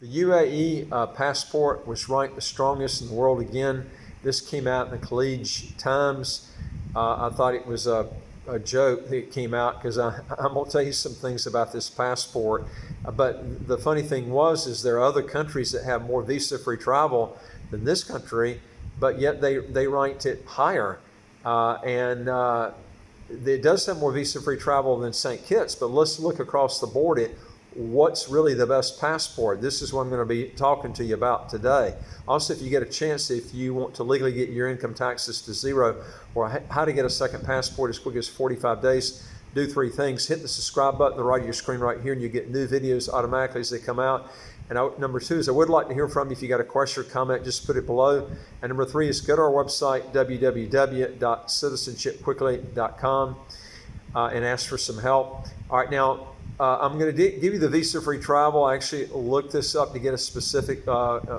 The UAE passport was ranked the strongest in the world again. This came out in the Khaleej Times. I thought it was a joke that it came out because I'm going to tell you some things about this passport. But the funny thing is there are other countries that have more visa-free travel than this country, but yet they ranked it higher. It does have more visa-free travel than St. Kitts, but let's look across the board at what's really the best passport. This is what I'm going to be talking to you about today. Also, if you get a chance, if you want to legally get your income taxes to zero, or how to get a second passport as quick as 45 days, do 3 things. Hit the subscribe button on the right of your screen right here, and you get new videos automatically as they come out. And number 2 is I would like to hear from you. If you got a question or comment, just put it below. And number 3 is go to our website, www.citizenshipquickly.com, and ask for some help. All right, now, I'm going to give you the visa-free travel. I actually looked this up to get a specific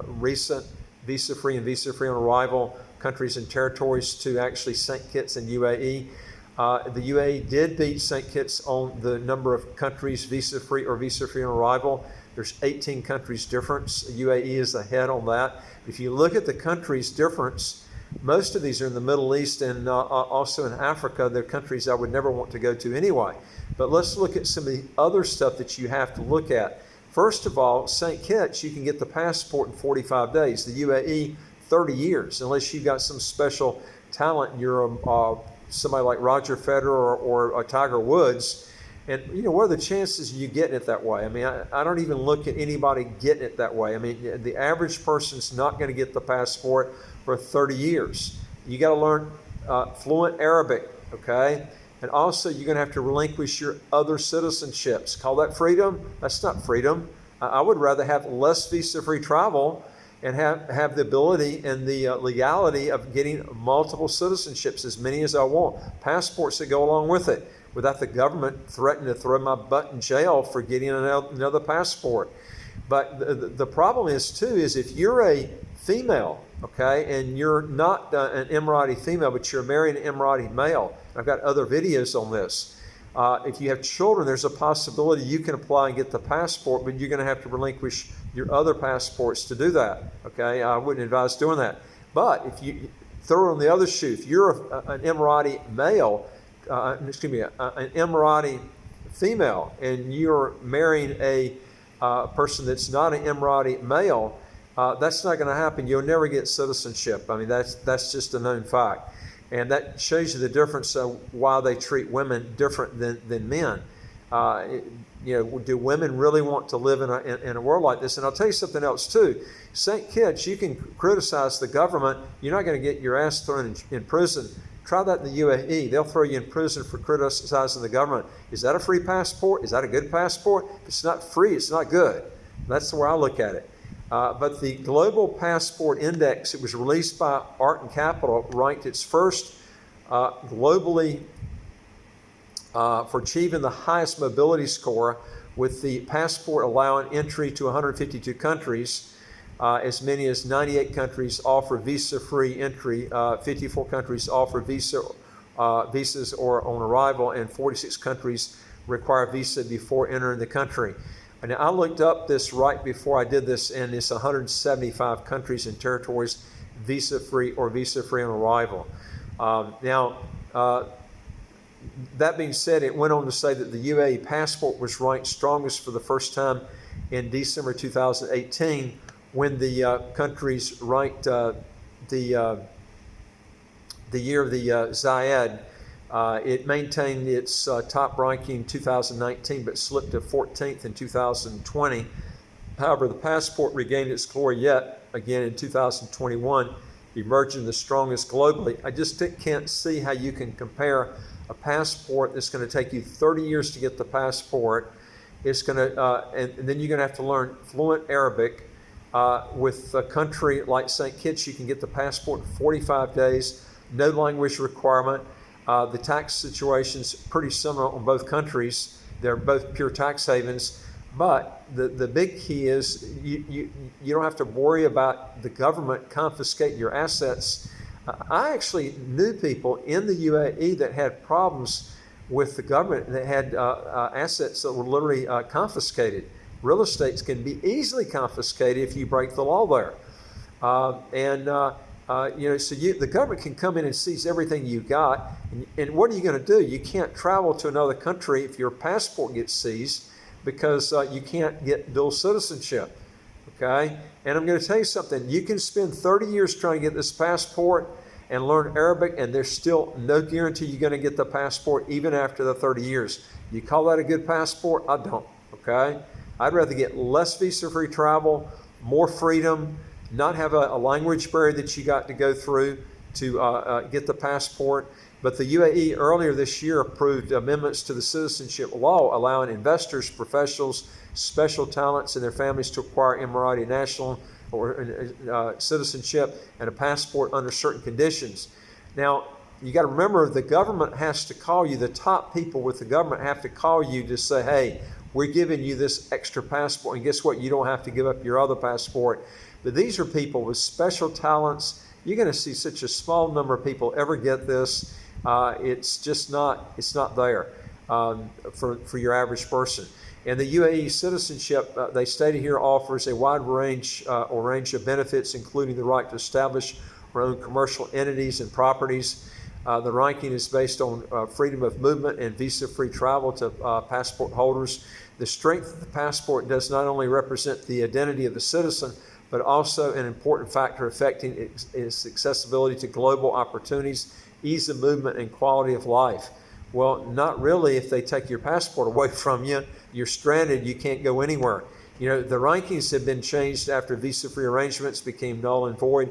recent visa-free and visa-free on arrival countries and territories to actually St. Kitts and UAE. The UAE did beat St. Kitts on the number of countries visa-free or visa-free on arrival. There's 18 countries difference. UAE is ahead on that. If you look at the countries difference, most of these are in the Middle East and also in Africa. They're countries I would never want to go to anyway. But let's look at some of the other stuff that you have to look at. First of all, St. Kitts, you can get the passport in 45 days. The UAE, 30 years, unless you've got some special talent and you're somebody like Roger Federer or Tiger Woods. And, what are the chances of you getting it that way? I mean, I don't even look at anybody getting it that way. I mean, the average person's not going to get the passport for 30 years. You got to learn fluent Arabic, okay? And also, you're going to have to relinquish your other citizenships. Call that freedom? That's not freedom. I would rather have less visa-free travel and have the ability and the legality of getting multiple citizenships, as many as I want, passports that go along with it, without the government threatening to throw my butt in jail for getting another passport. But the problem is, too, is if you're a female, okay, and you're not an Emirati female, but you're marrying an Emirati male, I've got other videos on this. If you have children, there's a possibility you can apply and get the passport, but you're going to have to relinquish your other passports to do that, okay? I wouldn't advise doing that. But if you throw on the other shoe, if you're an Emirati male, an Emirati female, and you're marrying a person that's not an Emirati male, that's not going to happen. You'll never get citizenship. I mean, that's just a known fact. And that shows you the difference of why they treat women different than men. Do women really want to live in a world like this? And I'll tell you something else too. St. Kitts, you can criticize the government. You're not going to get your ass thrown in prison. Try that in the UAE. They'll throw you in prison for criticizing the government. Is that a free passport? Is that a good passport? If it's not free, it's not good. That's the way I look at it. But the Global Passport Index, it was released by Art and Capital, ranked its first globally for achieving the highest mobility score, with the passport allowing entry to 152 countries. As many as 98 countries offer visa-free entry, 54 countries offer visas or on arrival, and 46 countries require visa before entering the country. And I looked up this right before I did this, and it's 175 countries and territories visa-free or visa-free on arrival. That being said, it went on to say that the UAE passport was ranked strongest for the first time in December 2018, when the countries ranked the year of the Zayed. It maintained its top ranking in 2019, but slipped to 14th in 2020. However, the passport regained its glory yet again in 2021, emerging the strongest globally. I just can't see how you can compare a passport that's going to take you 30 years to get the passport. It's going to, and then you're going to have to learn fluent Arabic. With a country like St. Kitts, you can get the passport in 45 days, no language requirement. The tax situation's pretty similar on both countries. They're both pure tax havens. But the big key is you don't have to worry about the government confiscating your assets. I actually knew people in the UAE that had problems with the government that had assets that were literally confiscated. real estate can be easily confiscated if you break the law there. So the government can come in and seize everything you got. And what are you going to do? You can't travel to another country if your passport gets seized because you can't get dual citizenship. Okay? And I'm going to tell you something. You can spend 30 years trying to get this passport and learn Arabic, and there's still no guarantee you're going to get the passport even after the 30 years. You call that a good passport? I don't. Okay? I'd rather get less visa-free travel, more freedom, not have a language barrier that you got to go through to get the passport. But the UAE earlier this year approved amendments to the citizenship law allowing investors, professionals, special talents, and their families to acquire Emirati national or citizenship and a passport under certain conditions. Now, you got to remember the government has to call you, the top people with the government have to call you to say, hey, we're giving you this extra passport, and guess what? You don't have to give up your other passport. But these are people with special talents. You're going to see such a small number of people ever get this. It's not there for your average person. And the UAE citizenship, they stated here, offers a wide range of benefits, including the right to establish our own commercial entities and properties. The ranking is based on freedom of movement and visa-free travel to passport holders. The strength of the passport does not only represent the identity of the citizen, but also an important factor affecting its accessibility to global opportunities, ease of movement, and quality of life. Well, not really if they take your passport away from you. You're stranded, you can't go anywhere. You know, the rankings have been changed after visa-free arrangements became null and void.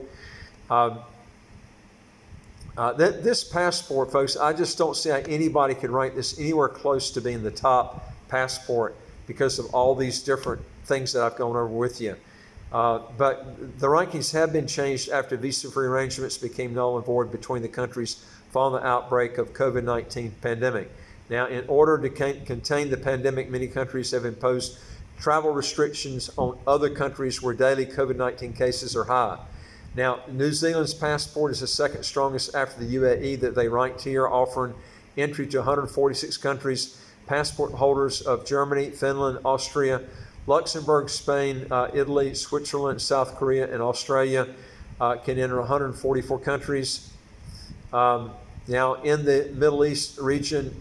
This passport, folks, I just don't see how anybody could rank this anywhere close to being the top passport because of all these different things that I've gone over with you. But the rankings have been changed after visa-free arrangements became null and void between the countries following the outbreak of COVID-19 pandemic. Now, in order to contain the pandemic, many countries have imposed travel restrictions on other countries where daily COVID-19 cases are high. Now, New Zealand's passport is the second strongest after the UAE that they ranked here, offering entry to 146 countries. Passport holders of Germany, Finland, Austria, Luxembourg, Spain, Italy, Switzerland, South Korea, and Australia can enter 144 countries. Now, in the Middle East region,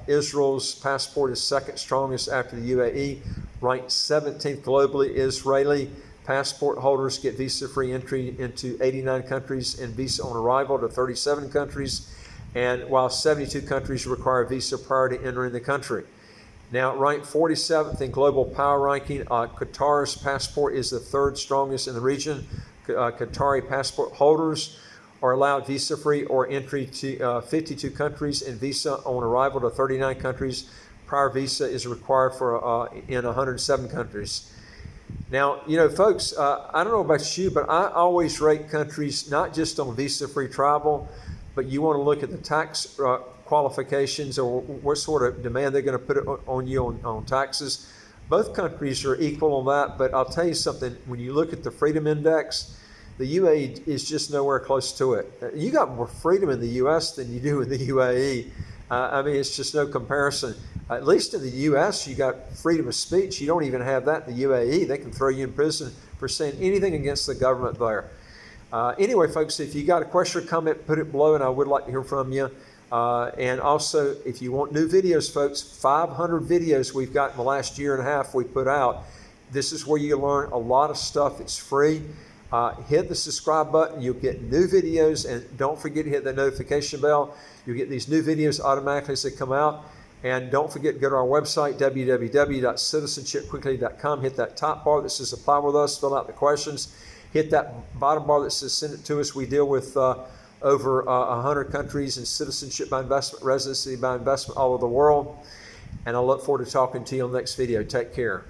Israel's passport is second strongest after the UAE, ranked 17th globally. Israeli passport holders get visa-free entry into 89 countries and visa on arrival to 37 countries, and while 72 countries require a visa prior to entering the country. Now, ranked 47th in global power ranking, Qatar's passport is the third strongest in the region. Qatari passport holders are allowed visa-free or entry to 52 countries and visa on arrival to 39 countries. Prior visa is required for in 107 countries. Now, you know, folks, I don't know about you, but I always rate countries not just on visa-free travel, but you want to look at the tax qualifications or what sort of demand they're going to put on you on taxes. Both countries are equal on that, but I'll tell you something, when you look at the Freedom Index, the UAE is just nowhere close to it. You got more freedom in the U.S. than you do in the UAE. I mean, it's just no comparison. At least in the U.S., you got freedom of speech. You don't even have that in the UAE. They can throw you in prison for saying anything against the government there. Anyway, folks, if you got a question or comment, put it below, and I would like to hear from you. And also, if you want new videos, folks, 500 videos we've got in the last year and a half we put out. This is where you learn a lot of stuff. It's free. Hit the subscribe button. You'll get new videos, and don't forget to hit the notification bell. You'll get these new videos automatically as they come out. And don't forget to go to our website, www.citizenshipquickly.com. Hit that top bar that says Apply with Us. Fill out the questions. Hit that bottom bar that says Send it to us. We deal with over 100 countries and citizenship by investment, residency by investment all over the world. And I look forward to talking to you on the next video. Take care.